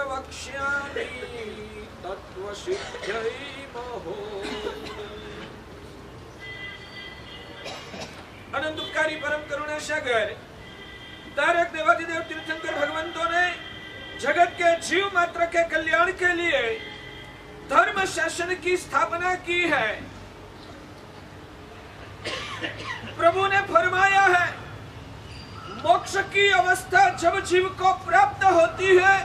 वक्ष्यामि तत्त्वसिद्ध्यै महोदय। अनंतकारी परम करुणा सागर तारक देवादिदेव तीर्थंकर भगवंतों ने जगत के जीव मात्र के कल्याण के लिए धर्म शासन की स्थापना की है। प्रभु ने फरमाया है, मोक्ष की अवस्था जब जीव को प्राप्त होती है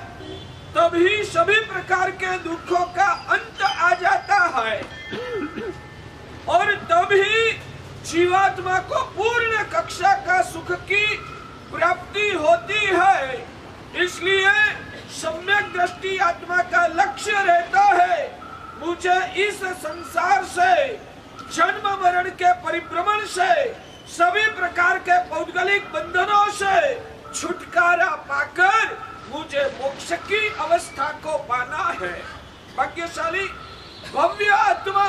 तभी सभी प्रकार के दुखों का अंत आ जाता है और तभी जीवात्मा को पूर्ण कक्षा का सुख की प्राप्ति होती है। इसलिए सम्यक दृष्टि आत्मा का लक्ष्य रहता है, मुझे इस संसार से जन्म मरण के परिभ्रमण से सभी प्रकार के पौद्गलिक बंधनों से छुटकारा पाकर मुझे मोक्ष की अवस्था को पाना है। भाग्यशाली भव्य आत्मा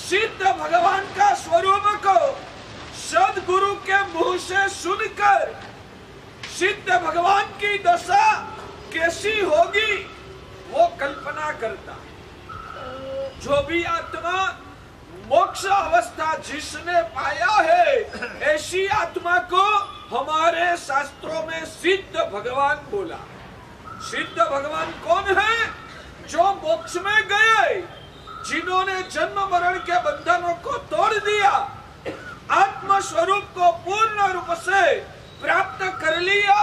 सिद्ध भगवान का स्वरूप को सदगुरु के मुंह से सुनकर सिद्ध भगवान की दशा कैसी होगी वो कल्पना करता। जो भी आत्मा मोक्ष अवस्था जिसने पाया है ऐसी आत्मा को हमारे शास्त्रों में सिद्ध भगवान बोला। सिद्ध भगवान कौन है? जो मोक्ष में गए, जिन्होंने जन्म मरण के बंधनों को तोड़ दिया, आत्म स्वरूप को पूर्ण रूप से प्राप्त कर लिया,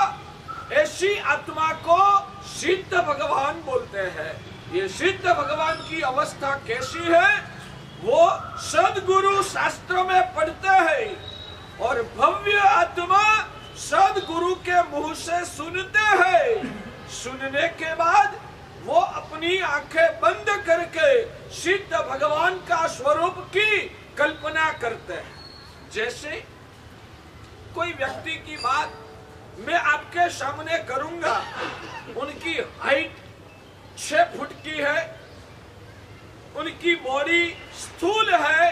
ऐसी आत्मा को सिद्ध भगवान बोलते हैं। ये सिद्ध भगवान की अवस्था कैसी है वो सदगुरु शास्त्र में पढ़ते हैं और भव्य आत्मा सदगुरु के मुंह से सुनते हैं। सुनने के बाद वो अपनी आंखें बंद करके सिद्ध भगवान का स्वरूप की कल्पना करते हैं। जैसे कोई व्यक्ति की बात मैं आपके सामने करूंगा, उनकी हाइट 6 फुट की है, उनकी बॉडी स्थूल है,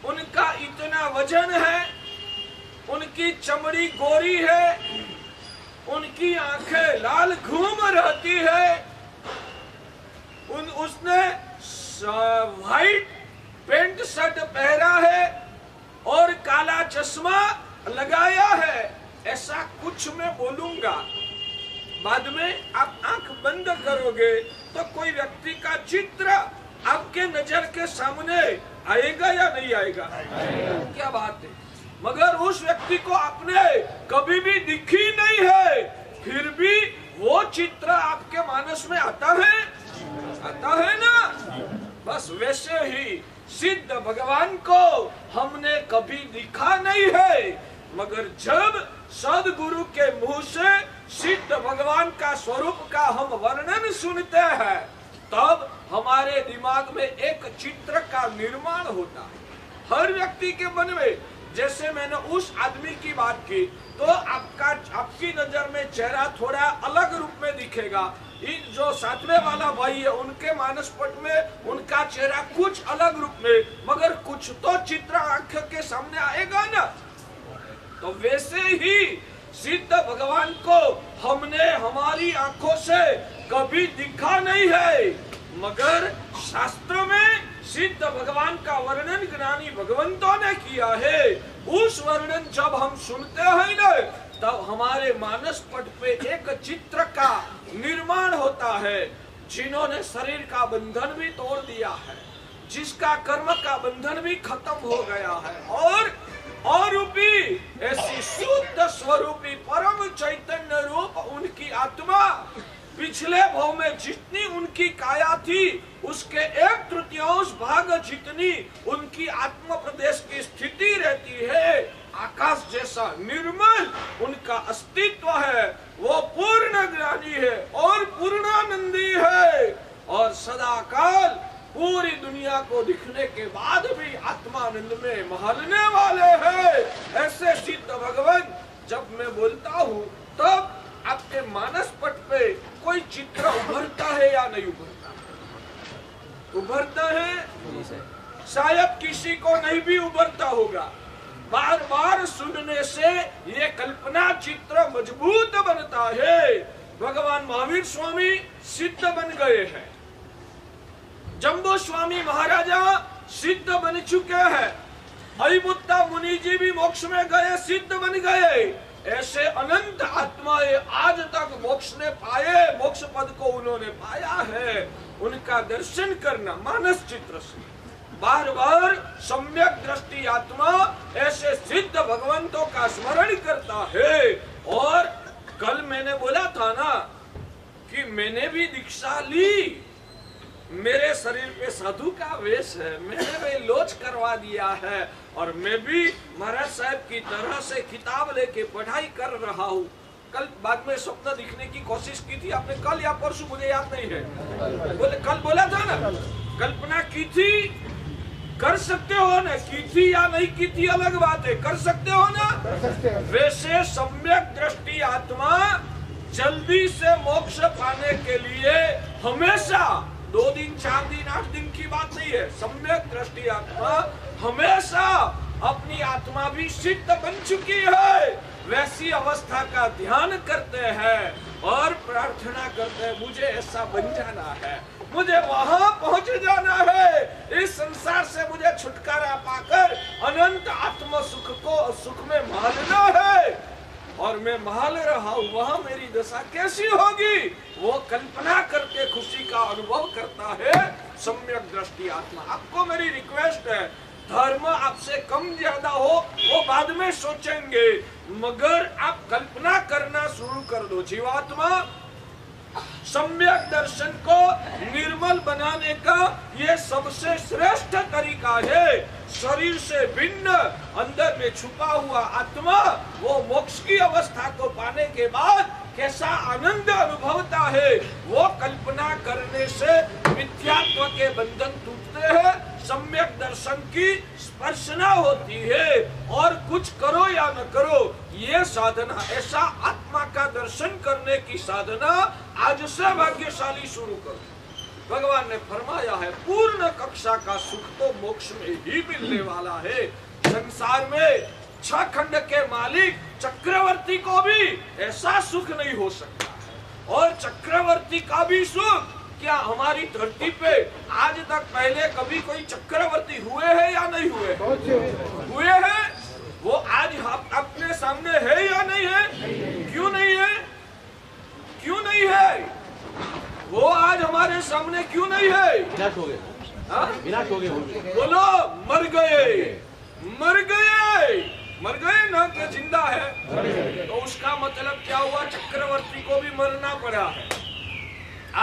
उनका इतना वजन है, उनकी चमड़ी गोरी है, उनकी आंखें लाल घूम रहती है, उसने व्हाइट पैंट शर्ट पहना है और काला चश्मा लगाया है, ऐसा कुछ मैं बोलूंगा। बाद में आप आंख बंद करोगे तो कोई व्यक्ति का चित्र आपके नजर के सामने आएगा या नहीं आएगा? क्या बात है। मगर उस व्यक्ति को आपने कभी भी दिखी नहीं है, फिर भी वो चित्र आपके मानस में आता है ना। बस वैसे ही सिद्ध भगवान को हमने कभी दिखा नहीं है, मगर जब सदगुरु के मुंह से सिद्ध भगवान का स्वरूप का हम वर्णन सुनते हैं तब हमारे दिमाग में एक चित्र का निर्माण होता है। हर व्यक्ति के मन में, जैसे मैंने उस आदमी की बात की तो आपकी नजर में चेहरा थोड़ा अलग रूप में दिखेगा। इन जो सातवें वाला भाई है उनके मानसपट में उनका चेहरा कुछ अलग रूप में, मगर कुछ तो चित्र आंख के सामने आएगा ना। तो वैसे ही सिद्ध भगवान को हमने हमारी आंखों से कभी दिखा नहीं है, मगर शास्त्र में सिद्ध भगवान का वर्णन ज्ञानी भगवंतों ने किया है। उस वर्णन जब हम सुनते हैं ना तब हमारे मानस पट पे एक चित्र का निर्माण होता है। जिन्होंने शरीर का बंधन भी तोड़ दिया है, जिसका कर्म का बंधन भी खत्म हो गया है और रूपी ऐसी शुद्ध स्वरूपी परम चैतन्य रूप उनकी आत्मा पिछले भाव में जितनी उनकी काया थी उसके 1/3 भाग जितनी उनकी आत्म प्रदेश की स्थिति रहती है, आकाश जैसा निर्मल उनका अस्तित्व है। वो पूर्ण ज्ञानी है और पूर्णानंदी है और सदा काल पूरी दुनिया को दिखने के बाद भी आत्मानंद में महलने वाले हैं। ऐसे सिद्ध भगवान जब मैं बोलता हूँ तब आपके मानस पट पे कोई चित्र उभरता है या नहीं उभरता? उभरता है। शायद किसी को नहीं भी उभरता होगा। बार बार सुनने से ये कल्पना चित्र मजबूत बनता है। भगवान महावीर महावीर स्वामी सिद्ध बन गए हैं, जम्बो स्वामी महाराजा सिद्ध बन चुके हैं, अयिमुत्ता मुनि जी भी मोक्ष में गए, सिद्ध बन गए। ऐसे अनंत आत्माएं आज तक मोक्ष ने पाए, मोक्ष पद को उन्होंने पाया है। उनका दर्शन करना मानस चित्र से, बार बार सम्यक दृष्टि आत्मा ऐसे सिद्ध भगवंतों का स्मरण करता है। और कल मैंने बोला था ना कि मैंने भी दीक्षा ली, मेरे शरीर पे साधु का वेश है, मैंने भी लोच करवा दिया है और मैं भी महाराज साहब की तरह से किताब लेके पढ़ाई कर रहा हूँ। कल बाद में स्वप्न दिखने की कोशिश की थी आपने, कल या परसों मुझे याद नहीं है, कल बोला था ना, कल्पना की थी, कर सकते हो ना, की थी या नहीं की थी अलग बात है, कर सकते हो ना। वैसे सम्यक दृष्टि आत्मा जल्दी से मोक्ष पाने के लिए हमेशा 2 दिन 4 दिन 8 दिन की बात नहीं है, सम्यक दृष्टि आत्मा हमेशा अपनी आत्मा भी सिद्ध बन चुकी है, वैसी अवस्था का ध्यान करते हैं और प्रार्थना करते हैं, मुझे ऐसा बन जाना है, मुझे वहां पहुंच जाना है, इस संसार से मुझे छुटकारा पाकर अनंत आत्म सुख को सुख में महालना है। और मैं महाल रहा हूं, वहां मेरी दशा कैसी होगी, वो कल्पना करके खुशी का अनुभव करता है सम्यक दृष्टि आत्मा। आपको मेरी रिक्वेस्ट है, धर्म आपसे कम ज्यादा हो वो बाद में सोचेंगे, मगर आप कल्पना करना शुरू कर दो। जीवात्मा सम्यक दर्शन को निर्मल बनाने का ये सबसे श्रेष्ठ तरीका है। शरीर से भिन्न अंदर में छुपा हुआ आत्मा वो मोक्ष की अवस्था को पाने के बाद कैसा आनंद अनुभवता है, वो कल्पना करने से मिथ्यात्व के बंधन टूटते हैं, सम्यक दर्शन की स्पर्शना होती है। और कुछ करो या न करो, ये साधना, ऐसा आत्मा का दर्शन करने की साधना आज से भाग्यशाली शुरू करो। भगवान ने फरमाया है, पूर्ण कक्षा का सुख तो मोक्ष में ही मिलने वाला है। संसार में 6 खंड के मालिक चक्रवर्ती को भी ऐसा सुख नहीं हो सकता। और चक्रवर्ती का भी सुख, क्या हमारी धरती पे आज तक पहले कभी कोई चक्रवर्ती हुए हैं या नहीं हुए? हुए हैं। वो आज अपने सामने है या नहीं है? क्यों नहीं है? क्यों नहीं है? वो आज हमारे सामने क्यों नहीं है? विनाश हो गए, विनाश हो गए। बोलो, मर गए, मर गए, मर गए ना कि जिंदा है? तो उसका मतलब क्या हुआ? चक्रवर्ती को भी मरना पड़ा है।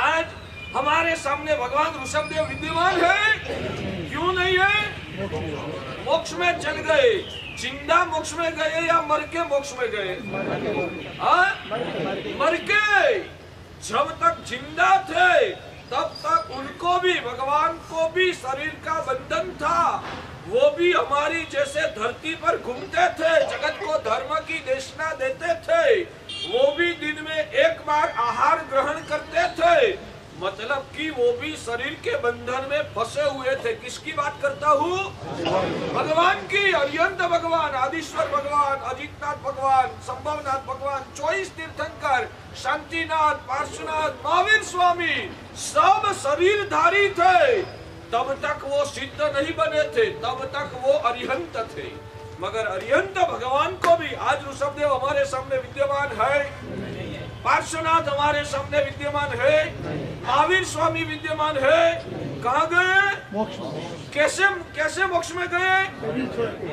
आज हमारे सामने भगवान ऋषभदेव विद्यमान है, क्यों नहीं है? मोक्ष में चल गए। जिंदा मोक्ष में गए या मर के मोक्ष में गए? मर के। जब तक जिंदा थे तब तक उनको भी, भगवान को भी शरीर का बंधन था, वो भी हमारी जैसे धरती पर घूमते थे, जगत को धर्म की देशना देते थे, वो भी दिन में एक बार आहार ग्रहण करते थे, मतलब कि वो भी शरीर के बंधन में फंसे हुए थे। किसकी बात करता हूँ? भगवान की। अरिहंत भगवान, आदिश्वर भगवान, अजितनाथ भगवान, संभवनाथ भगवान, 24 तीर्थंकर, शांतिनाथ, पार्श्वनाथ, महावीर स्वामी, सब शरीरधारी थे। तब तक वो सिद्ध नहीं बने थे, तब तक वो अरिहंत थे। मगर अरिहंत भगवान को भी आज ऋषभदेव हमारे सामने विद्यमान है, पार्श्वनाथ हमारे सामने विद्यमान है, महावीर स्वामी विद्यमान है। कहाँ गए? कैसे कैसे मोक्ष में गए?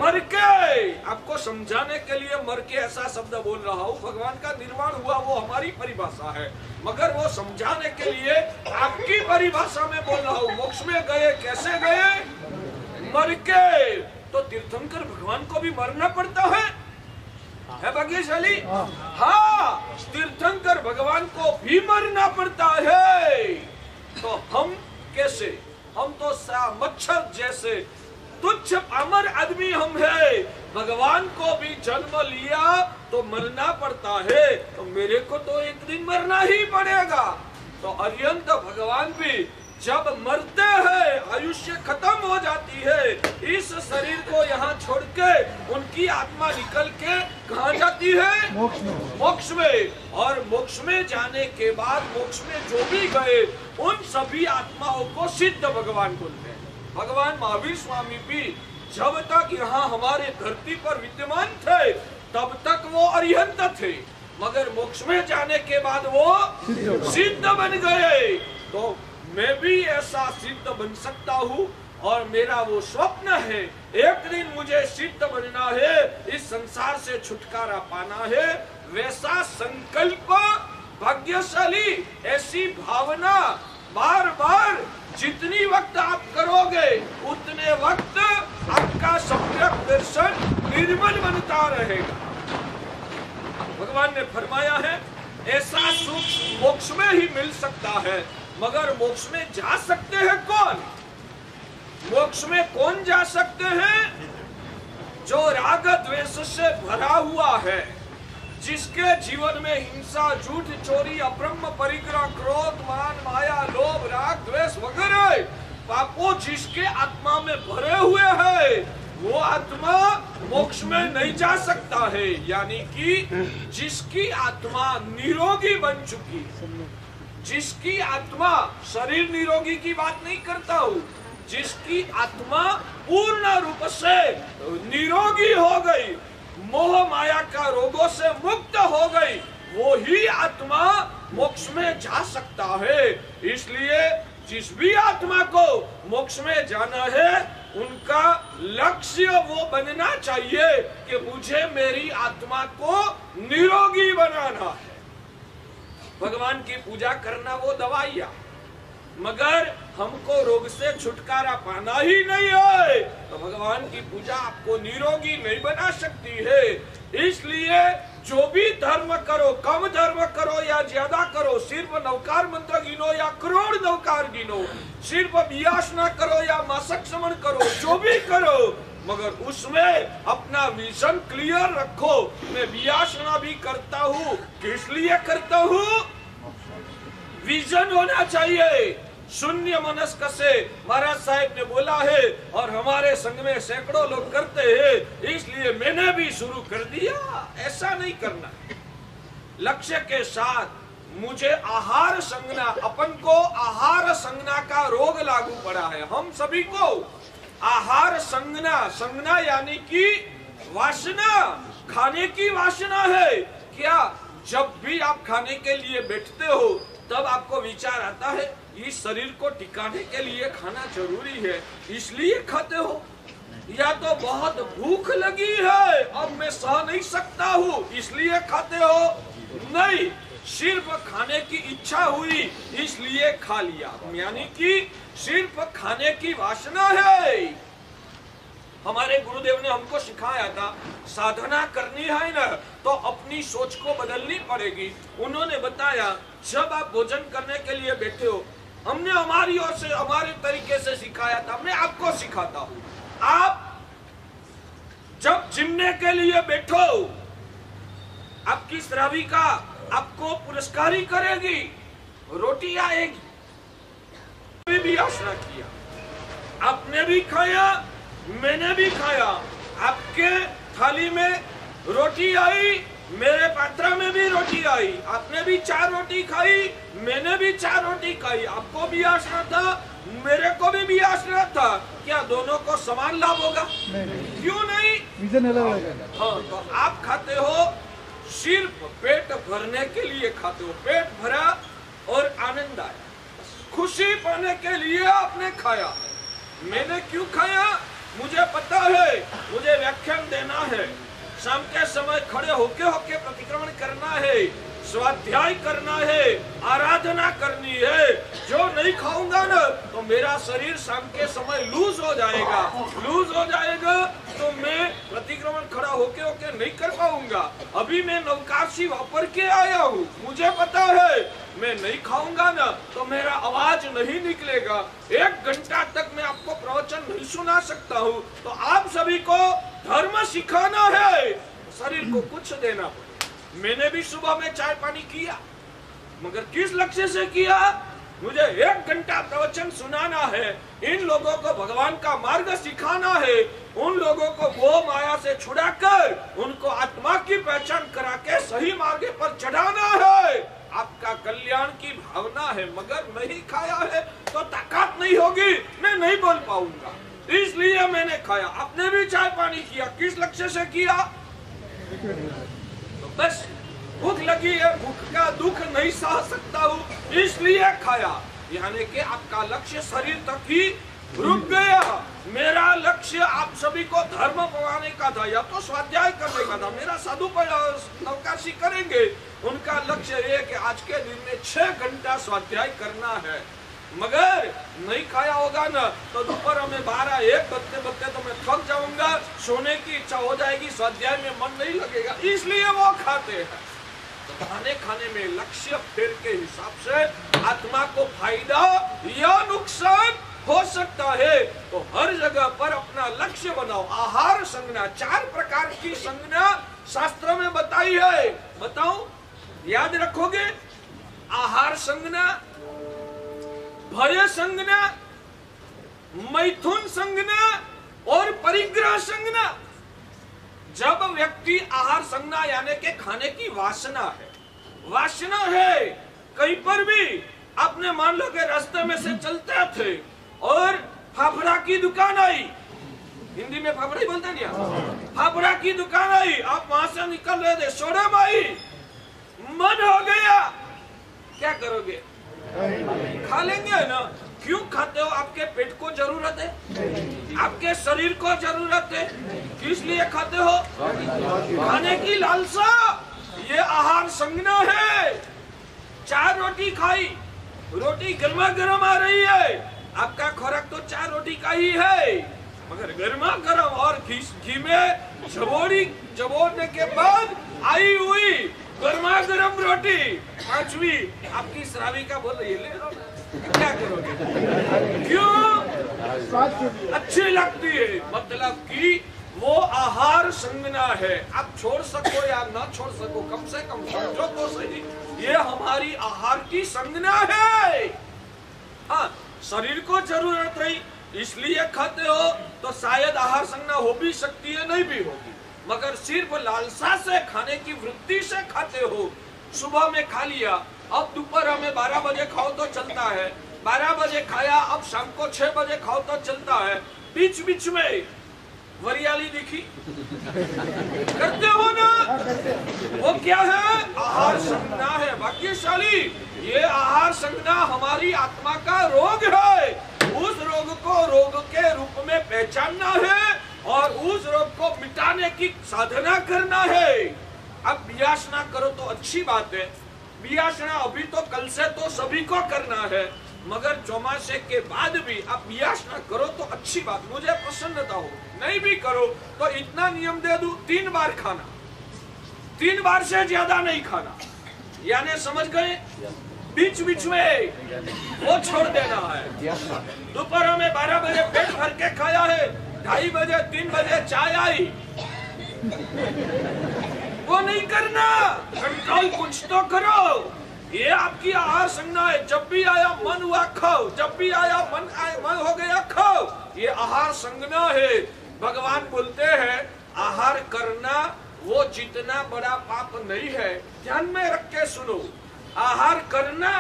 मर के। आपको समझाने के लिए मर के ऐसा शब्द बोल रहा हूँ। भगवान का निर्वाण हुआ वो हमारी परिभाषा है, मगर वो समझाने के लिए आपकी परिभाषा में बोल रहा हूँ। मोक्ष में गए, कैसे गए? मर के। तो तीर्थंकर भगवान को भी मरना पड़ता है भाग्यशाली? हाँ, तीर्थंकर भगवान को भी मरना पड़ता है। तो हम कैसे? हम तो मच्छर जैसे तुच्छ अमर आदमी हम है। भगवान को भी जन्म लिया तो मरना पड़ता है, तो मेरे को तो एक दिन मरना ही पड़ेगा। तो अरिहंत भगवान भी जब मरते हैं, आयुष्य खत्म हो जाती है, इस शरीर को यहाँ छोड़ के उनकी आत्मा निकल के कहाँ जाती है? मोक्ष में। और मोक्ष में जाने के बाद मोक्ष में जो भी गए उन सभी आत्माओं को सिद्ध भगवान बोलते हैं। भगवान महावीर स्वामी भी जब तक यहाँ हमारे धरती पर विद्यमान थे तब तक वो अरिहंत थे, मगर मोक्ष में जाने के बाद वो सिद्ध बन गए। तो मैं भी ऐसा सिद्ध बन सकता हूँ और मेरा वो स्वप्न है, एक दिन मुझे सिद्ध बनना है, इस संसार से छुटकारा पाना है। वैसा संकल्प भाग्यशाली, ऐसी भावना बार बार जितनी वक्त आप करोगे उतने वक्त आपका सम्यक दर्शन निर्मल बनता रहेगा। भगवान ने फरमाया है ऐसा सुख मोक्ष में ही मिल सकता है, मगर मोक्ष में जा सकते हैं कौन? मोक्ष में कौन जा सकते हैं? जो राग द्वेष से भरा हुआ है, जिसके जीवन में हिंसा, झूठ, चोरी, अब्रह्म परिग्रह, क्रोध, मान, माया, लोभ, राग, द्वेष वगैरह पापों जिसके आत्मा में भरे हुए हैं, वो आत्मा मोक्ष में नहीं जा सकता है। यानी कि जिसकी आत्मा निरोगी बन चुकी, जिसकी आत्मा, शरीर निरोगी की बात नहीं करता हूँ, जिसकी आत्मा पूर्ण रूप से निरोगी हो गई, मोह माया का रोगों से मुक्त हो गई, वो ही आत्मा मोक्ष में जा सकता है। इसलिए जिस भी आत्मा को मोक्ष में जाना है उनका लक्ष्य वो बनना चाहिए कि मुझे मेरी आत्मा को निरोगी बनाना है। भगवान की पूजा करना वो दवाइयाँ, मगर हमको रोग से छुटकारा पाना ही नहीं है तो भगवान की पूजा आपको निरोगी नहीं बना सकती है। इसलिए जो भी धर्म करो, कम धर्म करो या ज्यादा करो, सिर्फ नवकार मंत्र गिनो या करोड़ नवकार गिनो, सिर्फ बियास ना करो या मासक समन करो, जो भी करो, मगर उसमें अपना विजन क्लियर रखो। मैं बियासना भी करता हूँ, किस लिए करता हूँ? विजन होना चाहिए। शून्य मनस्क से महाराज साहब ने बोला है और हमारे संघ में सैकड़ों लोग करते हैं, इसलिए मैंने भी शुरू कर दिया। ऐसा नहीं करना, लक्ष्य के साथ। मुझे आहार संज्ञा, अपन को आहार संज्ञा का रोग लागू पड़ा है, हम सभी को आहार संज्ञा यानी कि वासना, खाने की वासना है। क्या जब भी आप खाने के लिए बैठते हो तब आपको विचार आता है इस शरीर को टिकाने के लिए खाना जरूरी है इसलिए खाते हो, या तो बहुत भूख लगी है अब मैं सह नहीं सकता हूँ इसलिए खाते हो? नहीं, सिर्फ खाने की इच्छा हुई इसलिए खा लिया, यानी कि सिर्फ खाने की वासना है। हमारे गुरुदेव ने हमको सिखाया था साधना करनी है ना तो अपनी सोच को बदलनी पड़ेगी। उन्होंने बताया जब आप भोजन करने के लिए बैठे हो, हमने हमारी ओर से हमारे तरीके से सिखाया था, मैं आपको सिखाता हूँ। आप जब जिमने के लिए बैठो, आपकी श्राविका आपको पुरस्कारी करेगी, रोटी आएगी। भी आशना किया, आपने भी खाया, मैंने भी खाया, आपके थाली में रोटी आई, मेरे पात्र में भी रोटी आई, आपने भी 4 रोटी खाई, मैंने भी 4 रोटी खाई, आपको भी आशना था, मेरे को भी आशना था। क्या दोनों को समान लाभ होगा? नहीं। क्यों नहीं? विजन अलग है। हाँ, तो आप खाते हो सिर्फ पेट भरने के लिए खाते हो, पेट भरा और आनंद आया, खुशी पाने के लिए आपने खाया। मैंने क्यों खाया? मुझे पता है, मुझे व्याख्यान देना है, शाम के समय खड़े होके प्रतिक्रमण करना है, स्वाध्याय करना है, आराधना करनी है। जो नहीं खाऊंगा ना तो मेरा शरीर शाम के समय लूज हो जाएगा, तो मैं प्रतिक्रमण खड़ा होके नहीं कर पाऊंगा। अभी मैं नवकाशी वापर के आया हूँ, मुझे पता है मैं नहीं खाऊंगा ना तो मेरा आवाज नहीं निकलेगा, 1 घंटा तक मैं आपको प्रवचन नहीं सुना सकता हूँ। तो आप सभी को धर्म सिखाना है, शरीर को कुछ देना पड़ेगा। मैंने भी सुबह में चाय पानी किया, मगर किस लक्ष्य से किया? मुझे 1 घंटा प्रवचन सुनाना है, इन लोगों को भगवान का मार्ग सिखाना है, उन लोगों को मोह माया से छुड़ाकर उनको आत्मा की पहचान करा के सही मार्ग पर चढ़ाना है। आपका कल्याण की भावना है, मगर नहीं खाया है तो ताकत नहीं होगी, मैं नहीं बोल पाऊंगा, इसलिए मैंने खाया। आपने भी चाय पानी किया, किस लक्ष्य से किया? तो बस भूख लगी है, भूख का दुख नहीं सह सकता हूँ, इसलिए खाया। यानी कि आपका लक्ष्य शरीर तक ही रुक गया। मेरा लक्ष्य आप सभी को धर्म पढ़ाने का था या तो स्वाध्याय करने का था। मेरा साधु नवकाशी करेंगे, उनका लक्ष्य ये कि आज के दिन में 6 घंटा स्वाध्याय करना है, मगर नहीं खाया होगा ना तो दोपहर में 12-1 बजते तो मैं थक जाऊंगा, सोने की इच्छा हो जाएगी, स्वाध्याय में मन नहीं लगेगा, इसलिए वो खाते हैं। तो खाने में लक्ष्य फिर के हिसाब से आत्मा को फायदा या नुकसान हो सकता है। तो हर जगह पर अपना लक्ष्य बनाओ। आहार संज्ञा, 4 प्रकार की संज्ञा शास्त्र में बताई है, बताओ, याद रखोगे? आहार संज्ञा, भय संज्ञा, मैथुन संज्ञा और परिग्रह संज्ञा। जब व्यक्ति आहार संज्ञा यानी के खाने की वासना है, कहीं पर भी आपने मान लो कि रास्ते में से चलते थे और फाफड़ा की दुकान आई, हिंदी में फाफड़ा ही बोलते नहीं, फाफड़ा की दुकान आई, आप वहां से निकल रहे थे, सोडम आई, मन हो गया, क्या करोगे? खा लेंगे ना। क्यों खाते हो? आपके पेट को जरूरत है, आपके शरीर को जरूरत है, किस लिए खाते हो? खाने की लालसा, ये आहार संज्ञा है। 4 रोटी खाई, रोटी गर्मा गर्म आ रही है, आपका खुराक तो 4 रोटी का ही है, मगर गर्मा गर्म और घी में जबोड़ने के बाद आई हुई गर्मा गर्म रोटी, 5वीं आपकी श्राविका बोल रही है, क्या करोगे? क्यों? अच्छी लगती है, मतलब कि वो आहार संज्ञा है। आप छोड़ सको या ना छोड़ सको, कम से कम समझो तो सही, ये हमारी आहार की संज्ञा है। हाँ, शरीर को जरूरत रही इसलिए खाते हो तो शायद आहार संज्ञा हो भी सकती है, नहीं भी होगी, मगर सिर्फ लालसा से खाने की वृत्ति से खाते हो। सुबह में खा लिया, अब दोपहर में 12 बजे खाओ तो चलता है, 12 बजे खाया, अब शाम को 6 बजे खाओ तो चलता है, बीच बीच में वरियाली दिखी करते हो ना, वो क्या है? आहार संज्ञा है, भाग्यशाली। ये आहार संज्ञा हमारी आत्मा का रोग है, उस रोग को रोग के रूप में पहचानना है और उस रोग को मिटाने की साधना करना है। अब बियासना करो तो अच्छी बात है, बियासना अभी तो कल से तो सभी को करना है, मगर चौमासे के बाद भी आप बियासना करो तो अच्छी बात, मुझे प्रसन्नता हो। नहीं भी करो तो इतना नियम दे दूं, 3 बार खाना, 3 बार से ज्यादा नहीं खाना, यानी समझ गए? बीच बीच में वो छोड़ देना है। दोपहर में 12 बजे पेट भर के खाया है, 2:30 बजे 3 बजे चाय आई, वो नहीं करना, कंट्रोल कुछ तो करो। ये आपकी आहार संज्ञा है, जब भी आया मन हुआ खाओ, जब भी आया मन हो गया खाओ, ये आहार संज्ञा है। भगवान बोलते हैं आहार करना वो जितना बड़ा पाप नहीं है, ध्यान में रख के सुनो, आहार करना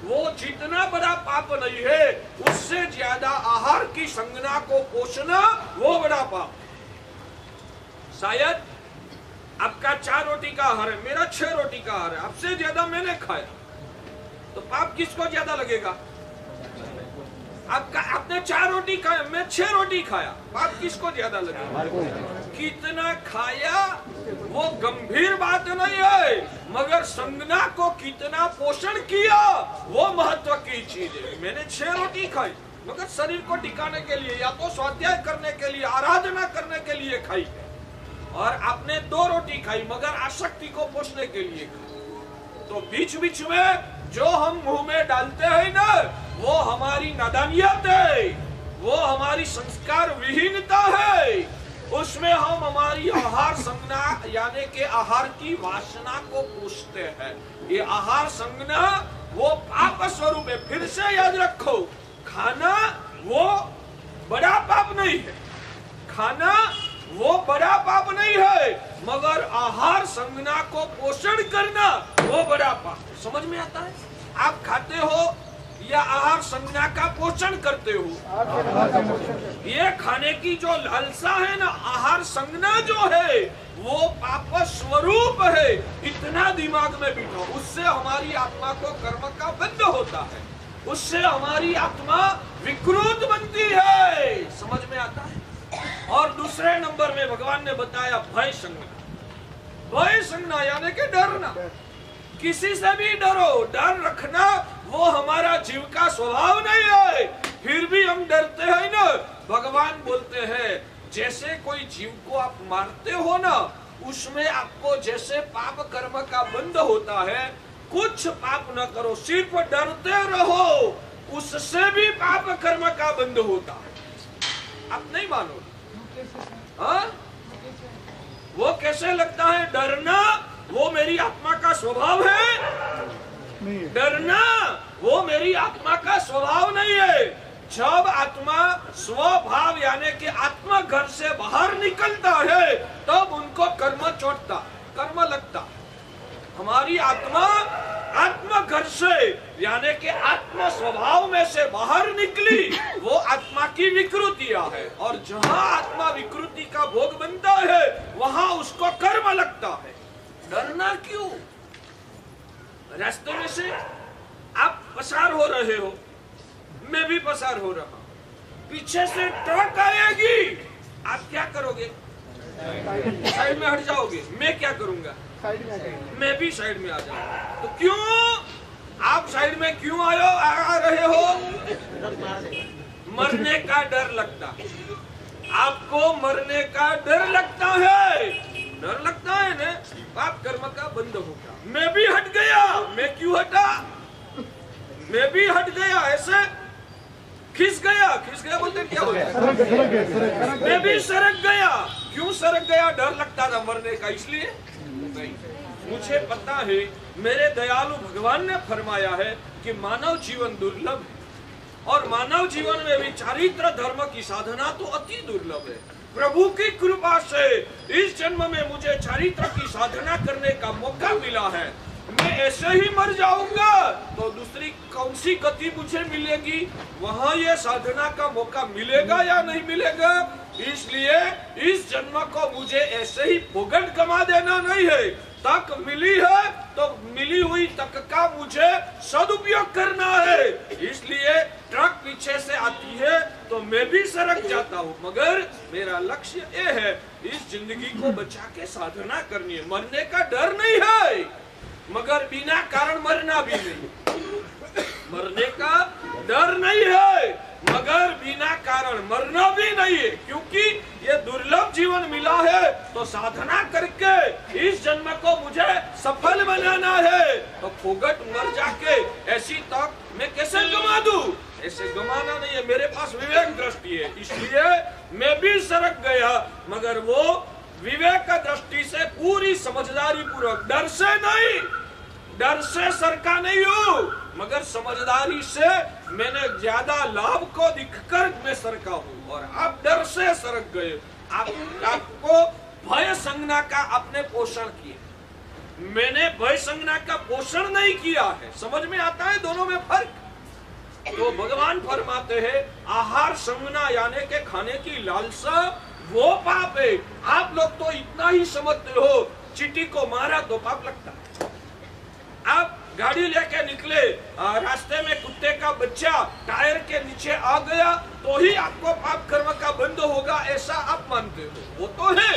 वो जितना बड़ा पाप नहीं है, उससे ज्यादा आहार की संज्ञा को पोषना वो बड़ा पाप। शायद आपका 4 रोटी का आहार है, मेरा 6 रोटी का आहार है, आपसे ज्यादा मैंने खाया, तो पाप किसको ज्यादा लगेगा? आपने 4 रोटी खाया, मैं 6 रोटी खाया, पाप किसको ज्यादा लगेगा? कितना खाया वो गंभीर बात नहीं है, मगर संज्ञा को कितना पोषण किया वो महत्व की चीज है। मैंने 6 रोटी खाई, मगर शरीर को टिकाने के लिए या तो स्वाध्याय करने के लिए, आराधना करने के लिए खाई, और आपने 2 रोटी खाई मगर आसक्ति को पोषने के लिए खाई। तो बीच बीच में जो हम मुंह में डालते हैं ना, वो हमारी नादानियत है, वो हमारी संस्कार विहीनता है, उसमें हम हमारी आहार संज्ञा यानी कि आहार की वासना को पूछते हैं। ये आहार संज्ञा वो पाप पाप स्वरूप है। फिर से याद रखो, खाना वो बड़ा पाप नहीं है, खाना वो बड़ा पाप नहीं है, मगर आहार संज्ञा को पोषण करना वो बड़ा पाप है। समझ में आता है? आप खाते हो या आहार संज्ञा का पोषण करते हो? ये खाने की जो लालसा है ना, आहार संज्ञा जो है वो पाप स्वरूप है। इतना दिमाग में बिठो, उससे हमारी आत्मा को कर्म का बंध होता है, उससे हमारी आत्मा विकृत बनती है। समझ में आता है? और दूसरे नंबर में भगवान ने बताया भय संज्ञा। भय संज्ञा यानी कि डरना, किसी से भी डरो, डर रखना वो हमारा जीव का स्वभाव नहीं है, फिर भी हम डरते हैं ना। भगवान बोलते हैं जैसे कोई जीव को आप मारते हो ना, उसमें आपको जैसे पाप कर्म का बंध होता है, कुछ पाप न करो, सिर्फ डरते रहो, उससे भी पाप कर्म का बंध होता है। आप नहीं मानो? हाँ, वो कैसे लगता है? डरना वो मेरी आत्मा का स्वभाव है? डरना वो मेरी आत्मा का स्वभाव नहीं है। जब आत्मा स्वभाव यानी कि आत्मा घर से बाहर निकलता है, तब उनको कर्म चोटता, कर्म लगता। हमारी आत्मा आत्मा घर से यानी कि आत्मा स्वभाव में से बाहर निकली, वो आत्मा की विकृतियां है, और जहां आत्मा विकृति का भोग बनता है वहां उसको कर्म लगता है। डरना क्यों? रास्ते में से आप पसार हो रहे हो, मैं भी पसार हो रहा हूं, पीछे से ट्रक आएगी, आप क्या करोगे? साइड में हट जाओगे। मैं क्या करूंगा? मैं भी साइड में आ जाऊंगा। तो क्यों आप साइड में क्यों आ रहे हो? मरने का डर लगता है आपको, मरने का डर लगता है, डर लगता है ना, पाप कर्म का बंध होगा। मैं भी हट गया। मैं क्यों हटा? मैं भी हट गया, ऐसे खिस गया, खिस गया बोलते क्या बोलते? मैं भी सरक गया। क्यों सरक गया? डर लगता था मरने का, इसलिए नहीं। मुझे पता है, मेरे दयालु भगवान ने फरमाया है कि मानव जीवन दुर्लभ है, और मानव जीवन में भी चारित्र धर्म की साधना तो अति दुर्लभ है। प्रभु की कृपा से इस जन्म में मुझे चारित्र की साधना करने का मौका मिला है। मैं ऐसे ही मर जाऊंगा तो दूसरी कौन सी गति मुझे मिलेगी? वहां ये साधना का मौका मिलेगा या नहीं मिलेगा? इसलिए इस जन्म को मुझे ऐसे ही फोगट गमा देना नहीं है। तक मिली है तो मिली हुई तक का मुझे सदुपयोग करना है। इसलिए ट्रक पीछे से आती है तो मैं भी सरक जाता हूँ, मगर मेरा लक्ष्य ये है इस जिंदगी को बचा के साधना करनी है। मरने का डर नहीं है, मगर बिना कारण मरना भी नहीं। मरने का डर नहीं है, मगर बिना कारण मरना भी नहीं है, क्योंकि ये दुर्लभ जीवन मिला है तो साधना करके इस जन्म को मुझे सफल बनाना है। तो फोगट मर जाके ऐसी तक मैं कैसे गमा दूं? ऐसे गमाना नहीं है, मेरे पास विवेक दृष्टि है, इसलिए मैं भी सरक गया, मगर वो विवेक दृष्टि से पूरी समझदारी पूर्वक, डर से नहीं, डर से सरका नहीं हूं, मगर समझदारी से मैंने ज्यादा लाभ को दिखकर मैं सरका हूं, और आप डर से सरक गए। आपको भय संज्ञा का आपने पोषण किया, मैंने भय संज्ञा का पोषण नहीं किया है। समझ में आता है दोनों में फर्क? तो भगवान फरमाते हैं आहार संज्ञा यानी के खाने की लालसा वो पाप है। आप लोग तो इतना ही समझते हो, चींटी को मारा तो पाप लगता है। आप गाड़ी लेके निकले, रास्ते में कुत्ते का बच्चा टायर के नीचे आ गया तो ही आपको पाप कर्म का बंद होगा, ऐसा आप मानते हो? वो तो है,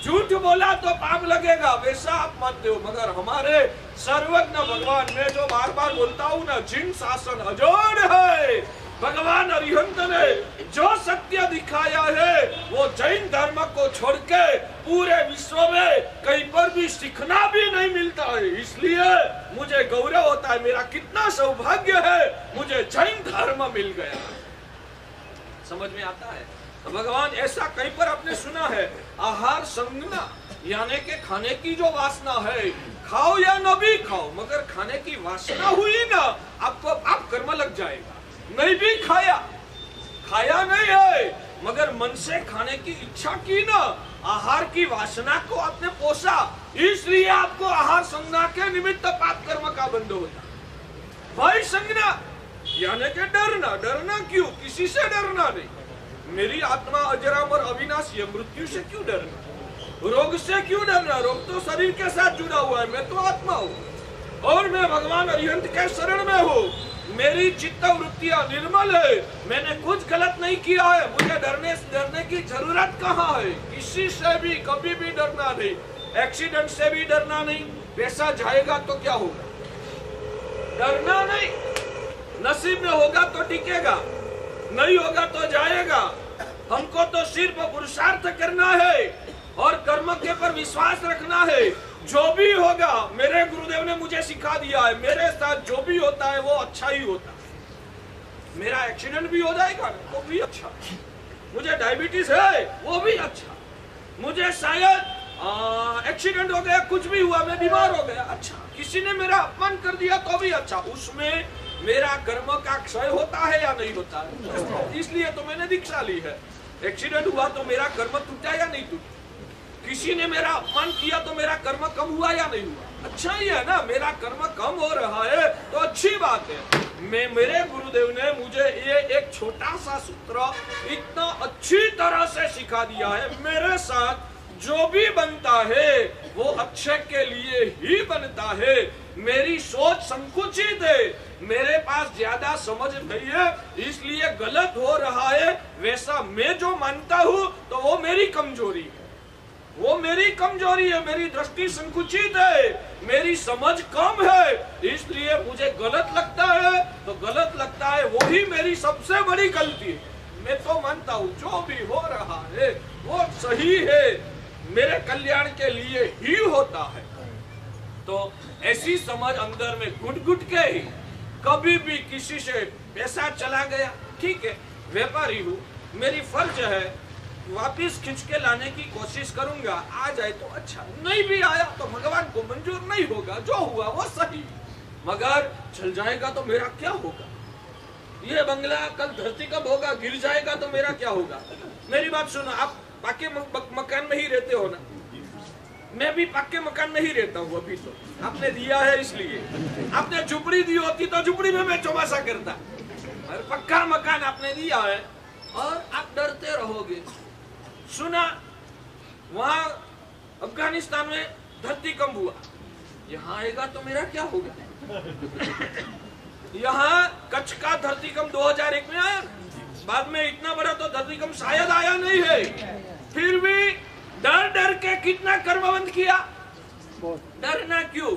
झूठ बोला तो पाप लगेगा, वैसा आप मानते हो। मगर हमारे सर्वज्ञ भगवान, मैं जो बार बार बोलता हूँ ना, जिन शासन अजोड़ है, भगवान अरिहंत ने जो सत्य दिखाया है वो जैन धर्म को छोड़ के पूरे विश्व में कहीं पर भी सीखना भी नहीं मिलता है। इसलिए मुझे गौरव होता है, मेरा कितना सौभाग्य है, मुझे जैन धर्म मिल गया। समझ में आता है? तो भगवान ऐसा कहीं पर आपने सुना है, आहार संज्ञा यानी के खाने की जो वासना है खाओ या न भी खाओ, मगर खाने की वासना हुई ना, आपको आप कर्म लग जाएगा। नहीं भी खाया नहीं है, मगर मन से खाने की इच्छा की ना, आहार की वासना को आपने पोसा, इसलिए आपको आहार संज्ञा के निमित्त पाप कर्म का बंध होता। भय संज्ञा यानी कि डरना क्यों? किसी से डरना नहीं। मेरी आत्मा अजरामर अविनाशी है, मृत्यु से क्यों डरना? रोग से क्यों डरना? रोग तो शरीर के साथ जुड़ा हुआ है, मैं तो आत्मा हूँ और मैं भगवान अरिहंत के शरण में हूँ। मेरी चित्त वृत्तियां निर्मल है, मैंने कुछ गलत नहीं किया है, मुझे डरने की जरूरत कहाँ है? किसी से भी कभी भी डरना नहीं, एक्सीडेंट से भी डरना नहीं। पैसा जाएगा तो क्या होगा? डरना नहीं। नसीब में होगा तो टिकेगा, नहीं होगा तो जाएगा। हमको तो सिर्फ पुरुषार्थ करना है और कर्म के पर विश्वास रखना है। जो भी होगा, मेरे गुरुदेव ने मुझे सिखा दिया है, मेरे साथ जो भी होता है वो अच्छा ही होता है। मेरा एक्सीडेंट भी हो जाएगा वो भी अच्छा, मुझे डायबिटीज है वो भी अच्छा, मुझे शायद एक्सीडेंट हो गया, कुछ भी हुआ, मैं बीमार हो गया, अच्छा। किसी ने मेरा अपमान कर दिया तो भी अच्छा, उसमें मेरा कर्म का क्षय होता है या नहीं होता है? इसलिए तो मैंने दीक्षा ली है। एक्सीडेंट हुआ तो मेरा कर्म टूटा या नहीं टूटा? किसी ने मेरा अपमान किया तो मेरा कर्म कम हुआ या नहीं हुआ? अच्छा ही है ना, मेरा कर्म कम हो रहा है तो अच्छी बात है। मेरे गुरुदेव ने मुझे ये एक छोटा सा सूत्र इतना अच्छी तरह से सिखा दिया है। मेरे साथ जो भी बनता है वो अच्छे के लिए ही बनता है। मेरी सोच संकुचित है, मेरे पास ज्यादा समझ नहीं है, इसलिए गलत हो रहा है। वैसा मैं जो मानता हूँ तो वो मेरी कमजोरी है, वो मेरी कमजोरी है। मेरी दृष्टि संकुचित है, मेरी समझ कम है, इसलिए मुझे गलत लगता है तो गलत लगता है, वो ही मेरी सबसे बड़ी गलती है। मैं तो मानता हूँ जो भी हो रहा है वो सही है, मेरे कल्याण के लिए ही होता है। तो ऐसी समझ अंदर में घुट के ही, कभी भी किसी से पैसा चला गया, ठीक है, व्यापारी हूँ, मेरी फर्ज है वापिस खींच के लाने की कोशिश करूंगा। आ जाए तो अच्छा, नहीं भी आया तो भगवान को मंजूर नहीं होगा, जो हुआ वो सही, मगर चल जाएगा तो मेरा क्या होगा? ये बंगला कल धरती कब होगा, गिर जाएगा तो मेरा क्या होगा? मेरी बात सुनो, आप पक्के मकान में ही रहते हो ना? मैं भी पक्के मकान में ही रहता हूँ अभी। तो आपने दिया है इसलिए, आपने झुपड़ी दी होती तो झुपड़ी में मैं चौमासा करता, और पक्का मकान आपने दिया है और आप डरते रहोगे। सुना वहां अफगानिस्तान में धरती कंप हुआ, यहाँ आएगा तो मेरा क्या होगा? यहाँ कच्छ का धरती कंप 2001 में आया, बाद में इतना बड़ा तो धरती कंप शायद आया नहीं है। फिर भी डर के कितना कर्मबंध किया। डरना क्यों?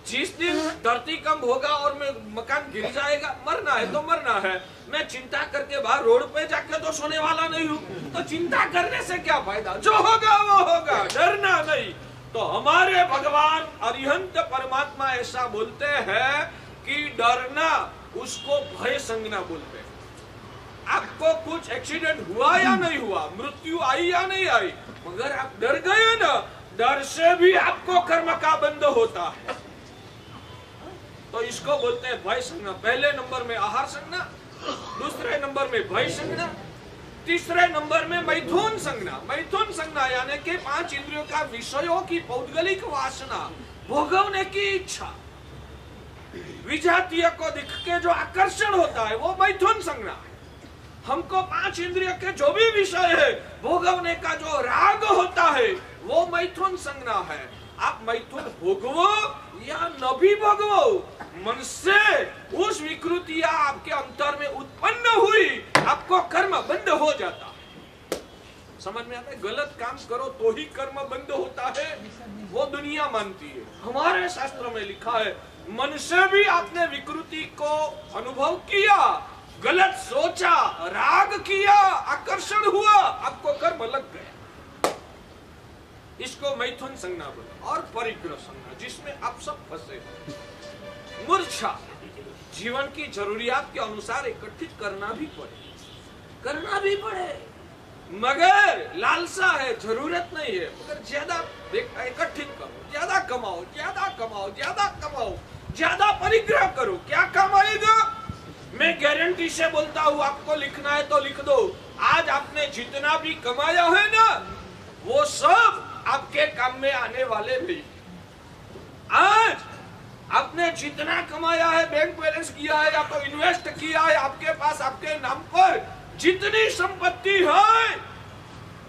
जिस दिन धरती कंप होगा और मैं मकान गिर जाएगा, मरना है तो मरना है। मैं चिंता करके बाहर रोड पे जाकर तो सोने वाला नहीं हूँ, तो चिंता करने से क्या फायदा? जो होगा वो होगा, डरना नहीं। तो हमारे भगवान अरिहंत परमात्मा ऐसा बोलते हैं कि डरना उसको भय संज्ञा बोलते हैं। आपको कुछ एक्सीडेंट हुआ या नहीं हुआ, मृत्यु आई या नहीं आई, मगर आप डर गए ना, डर से भी आपको कर्म का बंध होता है। तो इसको बोलते हैं भय संज्ञा। पहले नंबर में आहार संज्ञा, दूसरे नंबर में भय संज्ञा, तीसरे नंबर में मैथुन संज्ञा। मैथुन संज्ञा यानी कि 5 इंद्रियों का विषयों की पौद्गलिक वासना, भोगवने की इच्छा, विजातीय को दिख के जो आकर्षण होता है वो मैथुन संज्ञा है। हमको 5 इंद्रियों के जो भी विषय है, भोगवने का जो राग होता है वो मैथुन संज्ञा है। आप मैथुन भोगवो या न भी भोगवो, मन से उस विकृतियां आपके अंतर में उत्पन्न हुई, आपको कर्म बंद हो जाता है। समझ में आता है? गलत काम करो तो ही कर्म बंद होता है, वो दुनिया मानती है। हमारे शास्त्रों में लिखा है, मन से भी आपने विकृति को अनुभव किया, गलत सोचा, राग किया, आकर्षण हुआ, आपको कर्म लग गया। इसको मैथुन संज्ञा बोले। और परिग्रह संज्ञा, जिसमें आप सब फंसे। मूर्छा, जीवन की जरूरियात के अनुसार एकत्रित करना भी पड़े। मगर लालसा है, जरूरत नहीं है, मगर ज्यादा इकट्ठित करो, ज्यादा कमाओ, ज्यादा कमाओ, ज्यादा कमाओ, ज्यादा परिग्रह करो। क्या काम आएगा? मैं गारंटी से बोलता हूँ, आपको लिखना है तो लिख दो। आज आपने जितना भी कमाया है ना, वो सब आपके काम में आने वाले नहीं। आज आपने जितना कमाया है, बैंक बैलेंस किया है या तो इन्वेस्ट किया है, आपके पास आपके नाम पर जितनी संपत्ति है,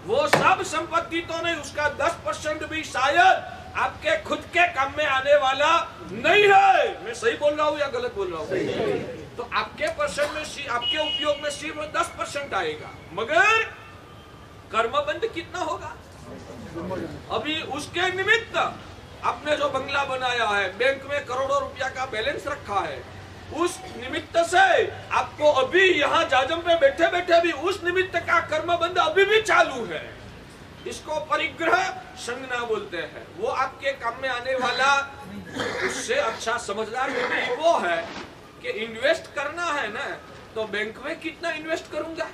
वो सब संपत्ति तो नहीं, उसका 10% भी शायद आपके खुद के काम में आने वाला नहीं है। मैं सही बोल रहा हूँ या गलत बोल रहा हूँ? तो आपके परसेंट में, आपके उपयोग में सिर्फ 10% आएगा, मगर कर्मबंध कितना होगा? अभी उसके निमित्त आपने जो बंगला बनाया है, बैंक में करोड़ों रुपया का बैलेंस रखा है, उस निमित्त से आपको अभी यहाँ जाजम पे बैठे बैठे भी उस निमित्त का कर्मबंध अभी भी चालू है। इसको परिग्रह संज्ञा बोलते हैं। वो आपके काम में आने वाला, उससे अच्छा समझदार व्यक्ति वो है कि इन्वेस्ट करना है ना, तो बैंक में कितना इन्वेस्ट करूंगा,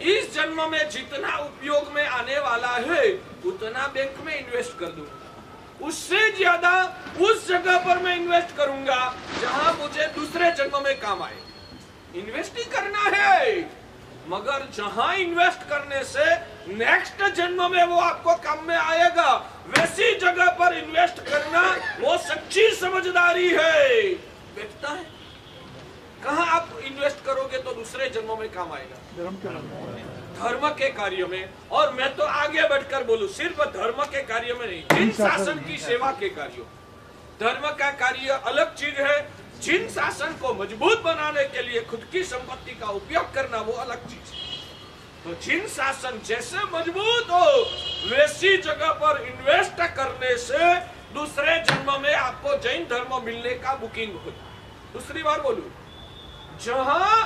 इस जन्म में जितना उपयोग में आने वाला है उतना बैंक में इन्वेस्ट कर दूंगा, उससे ज्यादा उस जगह पर मैं इन्वेस्ट करूंगा जहां मुझे दूसरे जन्म में काम आए। इन्वेस्ट ही करना है, मगर जहां इन्वेस्ट करने से नेक्स्ट जन्म में वो आपको काम में आएगा, वैसी जगह पर इन्वेस्ट करना वो सच्ची समझदारी है। देखता है कहां आप इन्वेस्ट करोगे तो दूसरे जन्मों में काम आएगा, धर्म के कार्य में। और मैं तो आगे बढ़कर बोलूं, सिर्फ धर्म के कार्य में नहीं, जिन शासन की सेवा के कार्यों। धर्म का कार्य अलग चीज है, जिन शासन को मजबूत बनाने के लिए खुद की संपत्ति का उपयोग करना वो अलग चीज है। तो जिन शासन जैसे मजबूत हो वैसी जगह पर इन्वेस्ट करने से दूसरे जन्म में आपको जैन धर्म मिलने का बुकिंग होता है। दूसरी बार बोलूं, जहां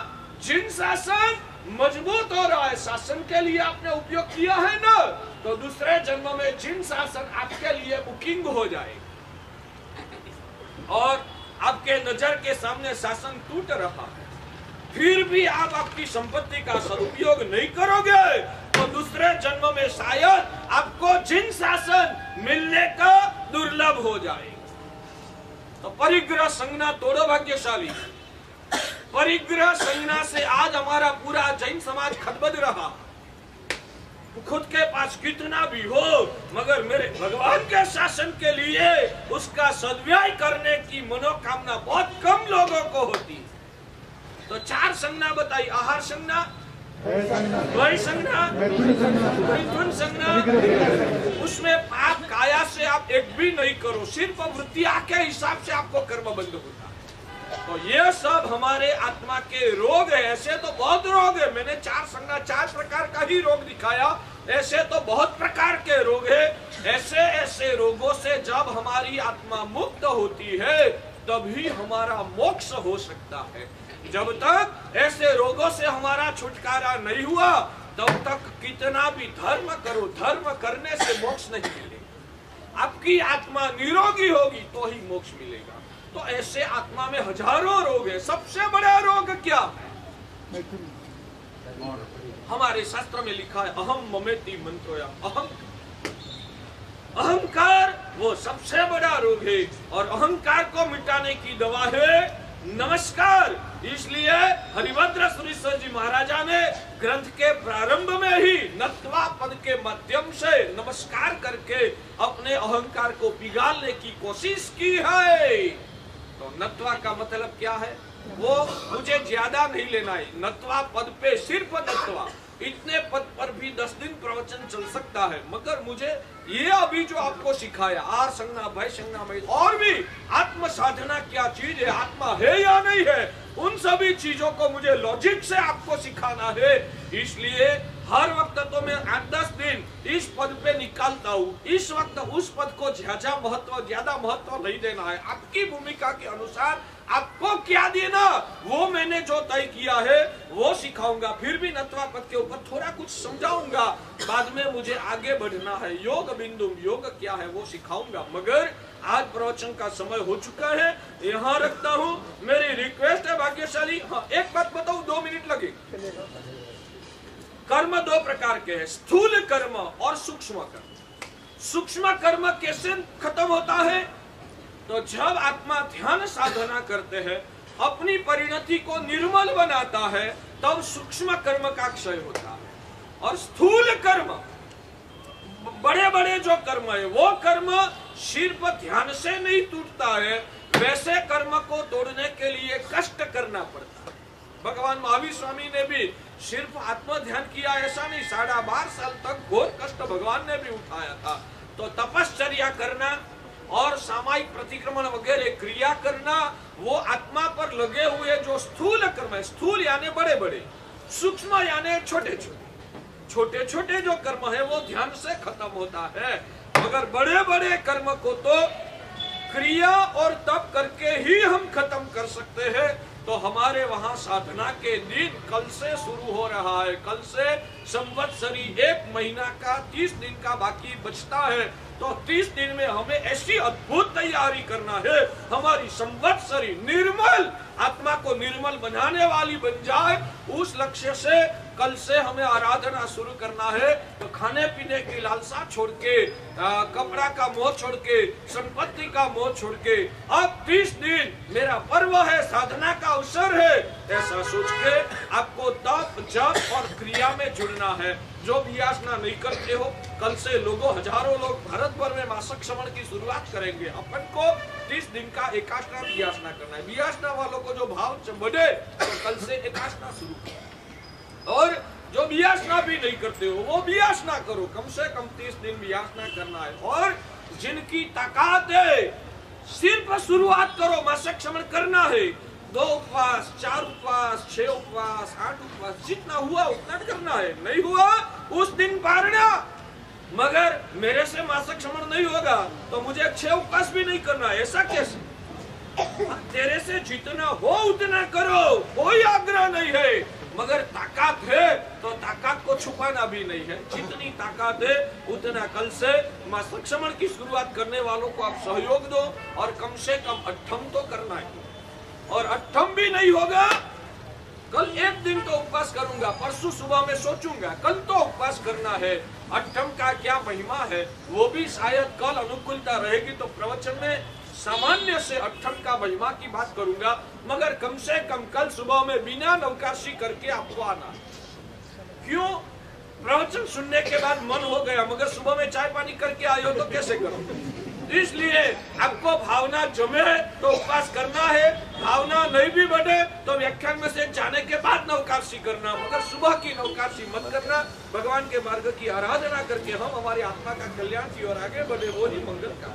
जिन शासन मजबूत हो रहा है, शासन के लिए आपने उपयोग किया है ना, तो दूसरे जन्म में जिन शासन आपके लिए बुकिंग हो जाएगा और आपके नजर के सामने शासन टूट रहा है, फिर भी आप आपकी संपत्ति का सदुपयोग नहीं करोगे, तो दूसरे जन्म में शायद आपको जिन शासन मिलने का दुर्लभ हो जाएगा। तो परिग्रह संज्ञा तोड़ो भाग्यशाली। परिग्रह संज्ञा से आज हमारा पूरा जैन समाज खतबद रहा। खुद के पास कितना भी हो, मगर मेरे भगवान के शासन के लिए उसका सद्व्यय करने की मनोकामना बहुत कम लोगों को होती है। तो 4 संज्ञा बताई, आहार संज्ञा, द्वय संज्ञा, मिथुन संज्ञा। उसमें पाप काया से आप एक भी नहीं करो, सिर्फ वृत्तिया के हिसाब से आपको कर्म बंद होता है। तो ये सब हमारे आत्मा के रोग है। ऐसे तो बहुत रोग है, मैंने 4 संज्ञा 4 प्रकार का ही रोग दिखाया, ऐसे तो बहुत प्रकार के रोग है। ऐसे ऐसे रोगों से जब हमारी आत्मा मुक्त होती है तभी हमारा मोक्ष हो सकता है। जब तक ऐसे रोगों से हमारा छुटकारा नहीं हुआ तब तक कितना भी धर्म करो, धर्म करने से मोक्ष नहीं मिलेगा। आपकी आत्मा निरोगी होगी तो ही मोक्ष मिलेगा। तो ऐसे आत्मा में हजारों रोग है। सबसे बड़ा रोग क्या है? हमारे शास्त्र में लिखा है, अहम ममेति मंत्रोया, अहंकार वो सबसे बड़ा रोग है और अहंकार को मिटाने की दवा है नमस्कार। इसलिए हरिभद्र सुरेश्वर जी महाराजा ने ग्रंथ के प्रारंभ में ही नत्वा पद के माध्यम से नमस्कार करके अपने अहंकार को पिघालने की कोशिश की है। तो नत्वा का मतलब क्या है? वो मुझे ज्यादा नहीं लेना है, नत्वा पद पे सिर्फ नत्वा, इतने पद पर भी 10 दिन प्रवचन चल सकता है, मगर मुझे ये अभी जो आपको सिखाया आर संज्ञा भय संज्ञा में और भी आत्म साधना क्या चीज है, आत्मा है या नहीं है, उन सभी चीजों को मुझे लॉजिक से आपको सिखाना है। इसलिए हर वक्त तो मैं 8-10 दिन इस पद पे निकालता हूँ। इस वक्त उस पद को ज्यादा महत्व नहीं देना है। आपकी भूमिका के अनुसार आपको क्या देना वो मैंने जो तय किया है वो सिखाऊंगा। फिर भी नत्वा पद के ऊपर थोड़ा कुछ समझाऊंगा, बाद में मुझे आगे बढ़ना है। योग बिंदु योग क्या है वो सिखाऊंगा। मगर आज प्रवचन का समय हो चुका है, यहाँ रखता हूँ। मेरी रिक्वेस्ट है भाग्यशाली, हाँ एक बात बताऊं, 2 मिनट लगे। कर्म दो प्रकार के हैं, स्थूल कर्म और सूक्ष्म कर्म। सूक्ष्म कर्म कैसे खत्म होता है? तो जब आत्मा ध्यान साधना करते हैं, अपनी परिणति को निर्मल बनाता है, तब सूक्ष्म कर्म का क्षय होता है। और स्थूल कर्म, बड़े बड़े जो कर्म है, वो कर्म सिर्फ ध्यान से नहीं टूटता है, वैसे कर्म को तोड़ने के लिए कष्ट करना पड़ता है। भगवान महावीर स्वामी ने भी सिर्फ आत्म ध्यान किया ऐसा नहीं, 12.5 साल तक घोर कष्ट भगवान ने भी उठाया था। तो तपश्चर्या करना और सामायिक प्रतिक्रमण वगैरह क्रिया करना, वो आत्मा पर लगे हुए जो स्थूल कर्म है, स्थूल यानी बड़े बड़े, सूक्ष्म यानी छोटे छोटे, छोटे छोटे जो कर्म है वो ध्यान से खत्म होता है। मगर बड़े बड़े कर्म को तो क्रिया और तप करके ही हम खत्म कर सकते हैं। तो हमारे वहां साधना के दिन कल से शुरू हो रहा है। कल से संवत्सरी 1 महीना का 30 दिन का बाकी बचता है। तो 30 दिन में हमें ऐसी अद्भुत तैयारी करना है, हमारी संवत्सरी निर्मल, आत्मा को निर्मल बनाने वाली बन जाए। उस लक्ष्य से कल से हमें आराधना शुरू करना है। तो खाने पीने की लालसा छोड़ के, कपड़ा का मोह छोड़ के, संपत्ति का मोह छोड़ के, अब 30 दिन मेरा पर्व है, साधना का अवसर है, ऐसा सोच के आपको तप, जप और क्रिया में जुड़ना है। जो वियासना नहीं करते हो, कल से लोगों, हजारों लोग भारत भर में मासिक श्रवण की शुरुआत करेंगे। अपन को 30 दिन का एकाष्टा वियासना करना है। वियासना वालों को जो भाव बढ़े तो कल से एकाष्टा शुरू करो। और जो वियासना भी नहीं करते हो वो वियासना करो, कम से कम 30 दिन वियासना करना है। और जिनकी ताकत है सिर्फ शुरुआत करो, मासिक श्रवण करना है। 2 उपवास, 4 उपवास, 6 उपवास, 8 उपवास, जितना हुआ उतना करना है। नहीं हुआ उस दिन पारना। मगर मेरे से मासिक श्रवण नहीं होगा तो मुझे 6 उपवास भी नहीं करना, ऐसा कैसे? तेरे से जितना हो उतना करो, कोई आग्रह नहीं है। मगर ताकत है तो ताकत को छुपाना भी नहीं है। जितनी ताकत है उतना कल से मासिक श्रवण की शुरुआत करने वालों को आप सहयोग दो। और कम से कम 8 तो करना है। और 8 भी नहीं होगा, कल एक दिन तो उपवास करूंगा, परसों सुबह में सोचूंगा, कल तो उपवास करना है। 8 का क्या महिमा है वो भी शायद कल अनुकूलता रहेगी तो प्रवचन में सामान्य से 8 का महिमा की बात करूंगा। मगर कम से कम कल सुबह में बिना नवकाशी करके आपको आना। क्यों? प्रवचन सुनने के बाद मन हो गया, मगर सुबह में चाय पानी करके आए हो तो कैसे करो? इसलिए आपको भावना जमे तो उपवास करना है, भावना नहीं भी बढ़े तो व्याख्यान में से जाने के बाद नवकाशी करना, मगर सुबह की नवकाशी मत करना। भगवान के मार्ग की आराधना करके हम हमारी आत्मा का कल्याण की ओर आगे बढ़े, वो ही मंगल का।